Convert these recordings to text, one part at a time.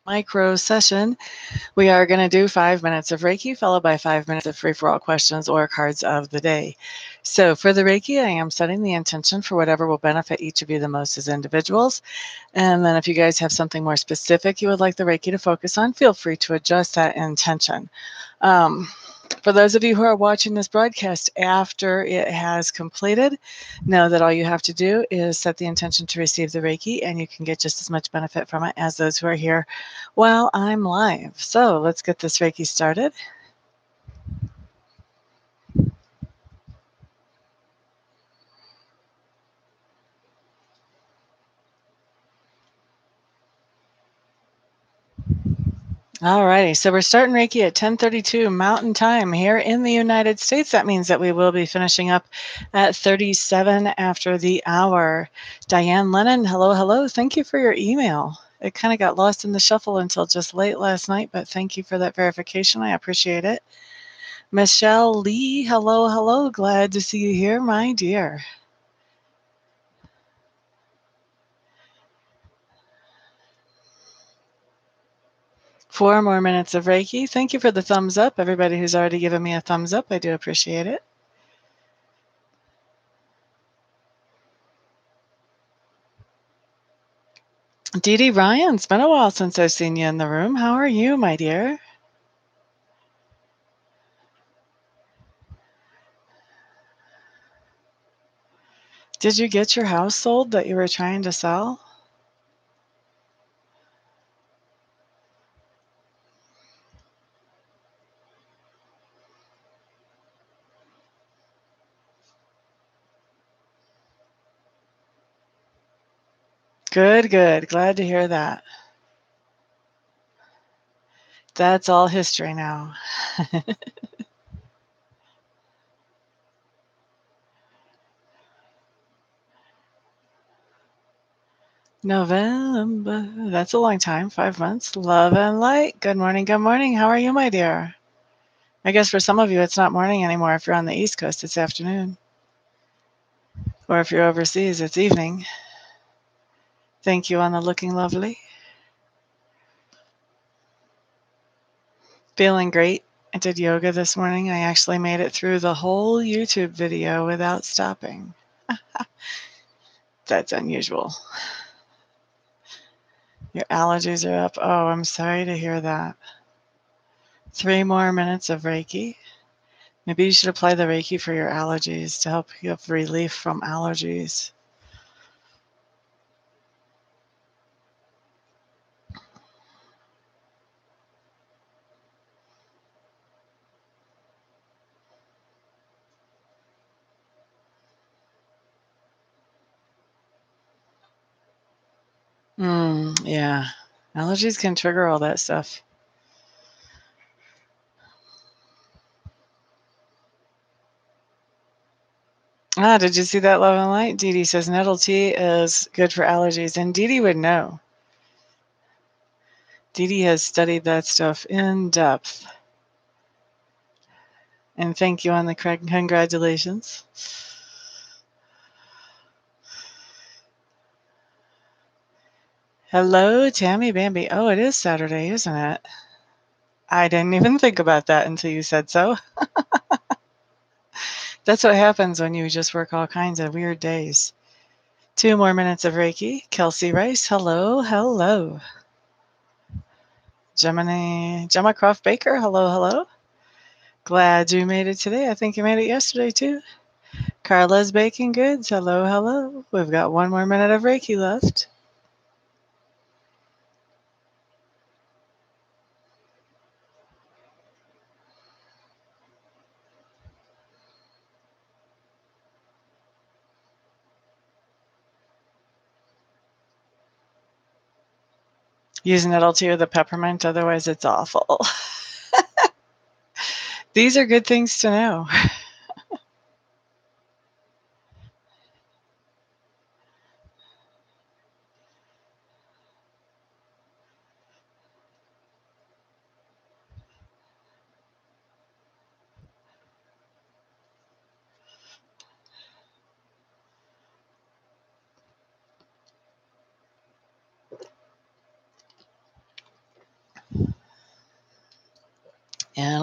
micro session. We are going to do 5 minutes of Reiki, followed by 5 minutes of free-for-all questions or cards of the day. So for the Reiki, I am setting the intention for whatever will benefit each of you the most as individuals. And then if you guys have something more specific you would like the Reiki to focus on, feel free to adjust that intention. For those of you who are watching this broadcast after it has completed, know that all you have to do is set the intention to receive the Reiki, and you can get just as much benefit from it as those who are here while I'm live. So let's get this Reiki started. Alrighty, so we're starting Reiki at 10:32 Mountain Time here in the United States. That means that we will be finishing up at 37 after the hour. Diane Lennon, hello, hello. Thank you for your email. It kind of got lost in the shuffle until just late last night, but thank you for that verification. I appreciate it. Michelle Lee, hello, hello. Glad to see you here, my dear. Four more minutes of Reiki. Thank you for the thumbs up. Everybody who's already given me a thumbs up, I do appreciate it. Dee Dee Ryan, it's been a while since I've seen you in the room. How are you, my dear? Did you get your house sold that you were trying to sell? Good, good. Glad to hear that. That's all history now. November. That's a long time, 5 months. Love and light. Good morning, good morning. How are you, my dear? I guess for some of you, it's not morning anymore. If you're on the East Coast, it's afternoon. Or if you're overseas, it's evening. Thank you on the looking lovely. Feeling great. I did yoga this morning. I actually made it through the whole YouTube video without stopping. That's unusual. Your allergies are up. Oh, I'm sorry to hear that. 3 more minutes of Reiki. Maybe you should apply the Reiki for your allergies to help you have relief from allergies. Yeah. Allergies can trigger all that stuff. Did you see that, Love and Light? Dee Dee says nettle tea is good for allergies, and Dee Dee would know. Dee Dee has studied that stuff in depth. And thank you on the congratulations. Hello, Tammy Bambi. Oh, it is Saturday, isn't it? I didn't even think about that until you said so. That's what happens when you just work all kinds of weird days. 2 more minutes of Reiki. Kelsey Rice, hello, hello. Gemma Croft Baker, hello, hello. Glad you made it today. I think you made it yesterday too. Carla's Baking Goods, hello, hello. We've got 1 more minute of Reiki left. Use nettle tea or the peppermint, otherwise it's awful. These are good things to know.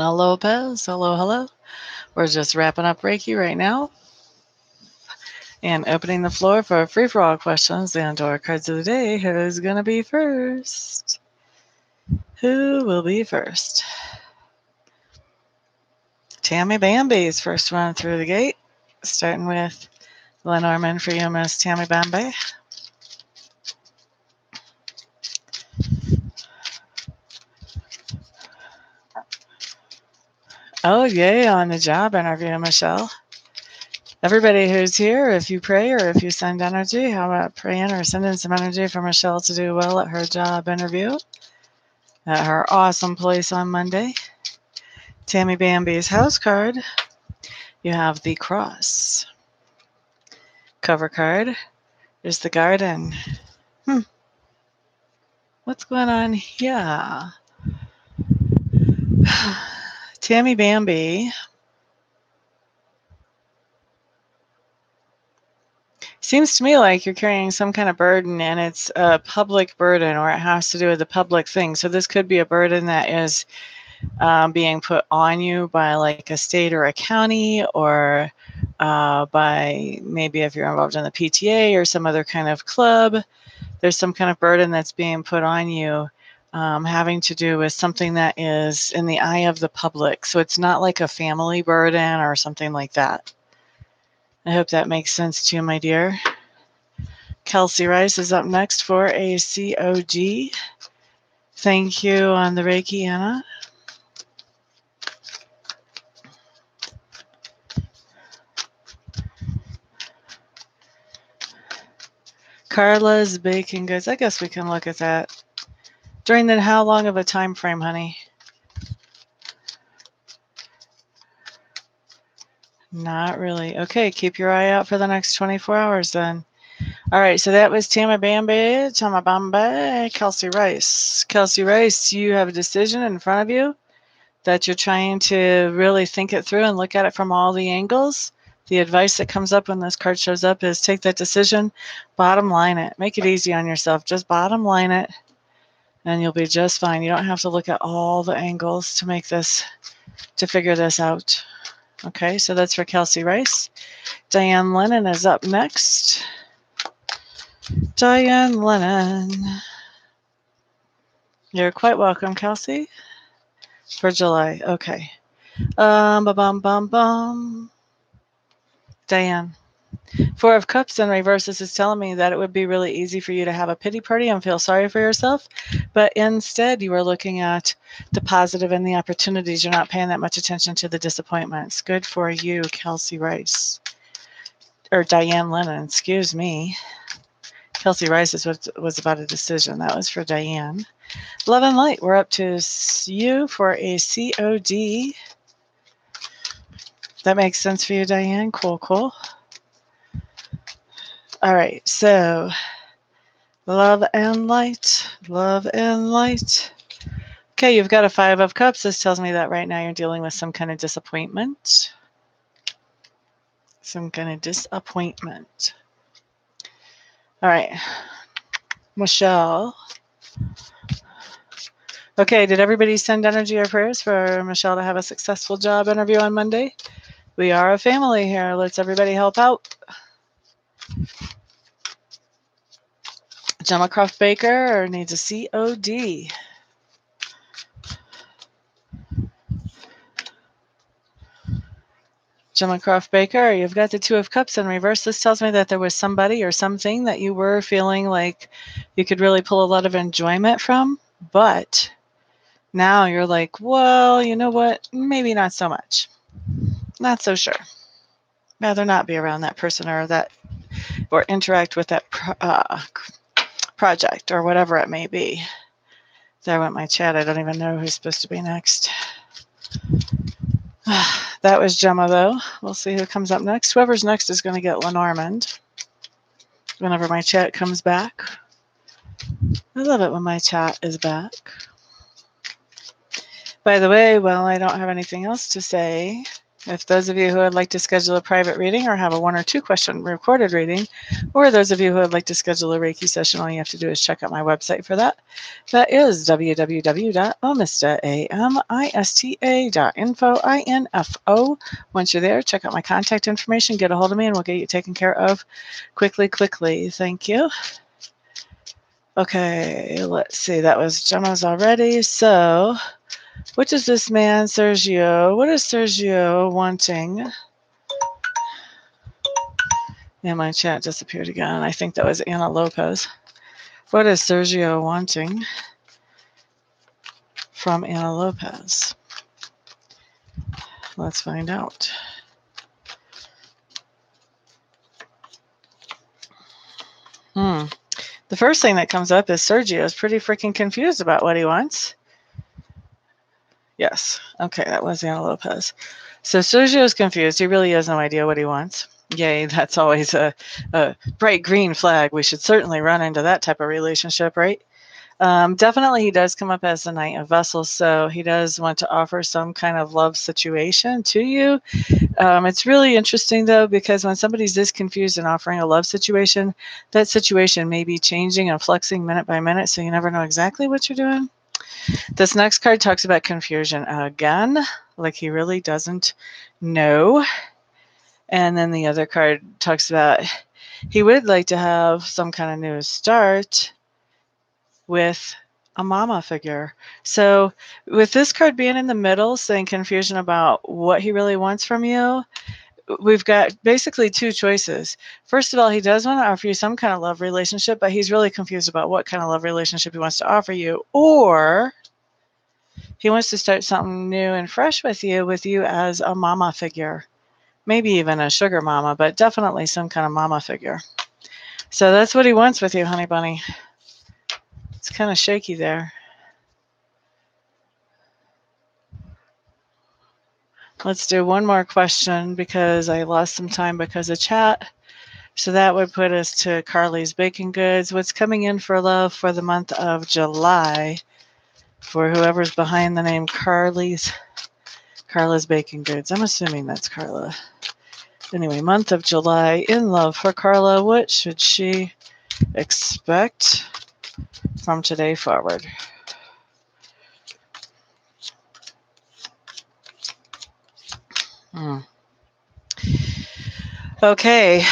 Alma Lopez, hello. We're just wrapping up Reiki right now and opening the floor for free-for-all questions and or cards of the day. Who's going to be first? Who will be first? Tammy Bambi's first one through the gate, starting with Lenormand for you, Miss Tammy Bambi. Oh, yay on the job interview, Michelle. Everybody who's here, if you pray or if you send energy, how about praying or sending some energy for Michelle to do well at her job interview at her awesome place on Monday? Tammy Bambi's house card, you have the cross. Cover card is the garden. What's going on here? Tammy Bambi seems to me like you're carrying some kind of burden, and it's a public burden, or it has to do with a public thing. So this could be a burden that is being put on you by like a state or a county, or by maybe if you're involved in the PTA or some other kind of club. There's some kind of burden that's being put on you, having to do with something that is in the eye of the public. So it's not like a family burden or something like that. I hope that makes sense to you, my dear. Kelsey Rice is up next for a COG. Thank you on the Reiki, Anna. Carla's Baking Goods. I guess we can look at that. During then, how long of a time frame, honey? Not really. Okay, keep your eye out for the next 24 hours then. All right, so that was Tama Bambi, Kelsey Rice. Kelsey Rice, you have a decision in front of you that you're trying to really think it through and look at it from all the angles. The advice that comes up when this card shows up is take that decision, bottom line it. Make it easy on yourself. Just bottom line it, and you'll be just fine. You don't have to look at all the angles to figure this out. Okay, so that's for Kelsey Rice. Diane Lennon is up next. Diane Lennon. You're quite welcome, Kelsey. For July. Okay. Diane. Four of Cups in reverse. This is telling me that it would be really easy for you to have a pity party and feel sorry for yourself. But instead, you are looking at the positive and the opportunities. You're not paying that much attention to the disappointments. Good for you, Kelsey Rice. Or Diane Lennon, excuse me. Kelsey Rice is what was about a decision. That was for Diane. Love and Light, we're up to you for a COD. That makes sense for you, Diane. Cool. All right, so Love and Light. Okay, you've got a Five of Cups. This tells me that right now you're dealing with some kind of disappointment. All right, Michelle. Okay, did everybody send energy or prayers for Michelle to have a successful job interview on Monday? We are a family here. Let's everybody help out. Gemma Croft Baker needs a COD. Gemma Croft Baker, you've got the Two of Cups in reverse. This tells me that there was somebody or something that you were feeling like you could really pull a lot of enjoyment from, but now you're like, well, you know what? Maybe not so much. Not so sure. Rather not be around that person or interact with that project or whatever it may be. There went my chat. I don't even know who's supposed to be next. That was Gemma, though. We'll see who comes up next. Whoever's next is going to get Lenormand whenever my chat comes back. I love it when my chat is back. By the way, well, I don't have anything else to say. If those of you who would like to schedule a private reading or have a 1 or 2 question recorded reading, or those of you who would like to schedule a Reiki session, all you have to do is check out my website for that. That is www.amista.info. Once you're there, check out my contact information, get a hold of me, and we'll get you taken care of quickly. Thank you. Okay, let's see. That was Gemma's already. So, what does this man, Sergio, what is Sergio wanting? And my chat disappeared again. I think that was Anna Lopez. What is Sergio wanting from Anna Lopez? Let's find out. The first thing that comes up is Sergio is pretty freaking confused about what he wants. Yes. Okay, that was Anna Lopez. So Sergio is confused. He really has no idea what he wants. Yay, that's always a bright green flag. We should certainly run into that type of relationship, right? Definitely he does come up as the Knight of Vessels, so he does want to offer some kind of love situation to you. It's really interesting, though, because when somebody's this confused and offering a love situation, that situation may be changing and flexing minute by minute, so you never know exactly what you're doing. This next card talks about confusion again, like he really doesn't know. And then the other card talks about he would like to have some kind of new start with a mama figure. So with this card being in the middle, saying confusion about what he really wants from you, we've got basically 2 choices. First of all, he does want to offer you some kind of love relationship, but he's really confused about what kind of love relationship he wants to offer you. Or he wants to start something new and fresh with you as a mama figure. Maybe even a sugar mama, but definitely some kind of mama figure. So that's what he wants with you, honey bunny. It's kind of shaky there. Let's do one more question because I lost some time because of chat. So that would put us to Carly's Baking Goods. What's coming in for love for the month of July for whoever's behind the name Carla's Baking Goods? I'm assuming that's Carla. Anyway, month of July in love for Carla. What should she expect from today forward? Okay.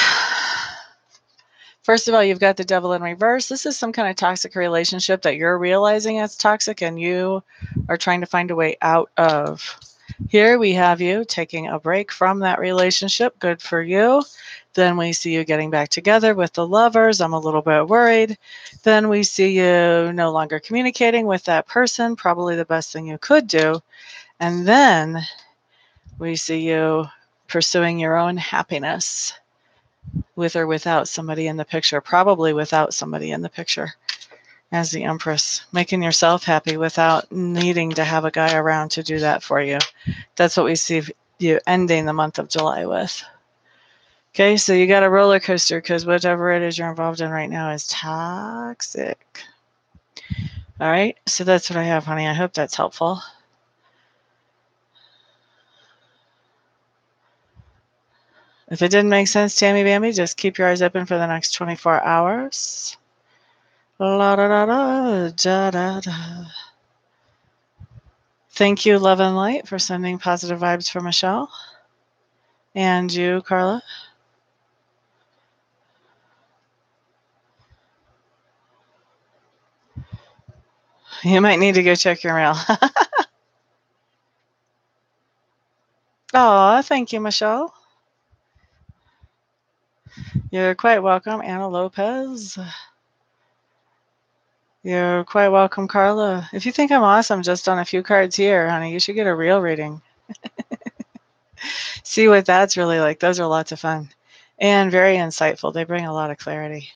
First of all, you've got the devil in reverse. This is some kind of toxic relationship that you're realizing it's toxic and you are trying to find a way out of. Here we have you taking a break from that relationship. Good for you. Then we see you getting back together with the lovers. I'm a little bit worried. Then we see you no longer communicating with that person, probably the best thing you could do. And then we see you pursuing your own happiness with or without somebody in the picture, probably without somebody in the picture as the Empress, making yourself happy without needing to have a guy around to do that for you. That's what we see you ending the month of July with. Okay, so you got a roller coaster because whatever it is you're involved in right now is toxic. All right, so that's what I have, honey. I hope that's helpful. If it didn't make sense, Tammy Bambi, just keep your eyes open for the next 24 hours. La da da da da da da. Thank you, Love and Light, for sending positive vibes for Michelle. And you, Carla. You might need to go check your mail. Aw, thank you, Michelle. You're quite welcome, Anna Lopez. You're quite welcome, Carla. If you think I'm awesome just on a few cards here, honey, you should get a real reading. See what that's really like. Those are lots of fun and very insightful. They bring a lot of clarity.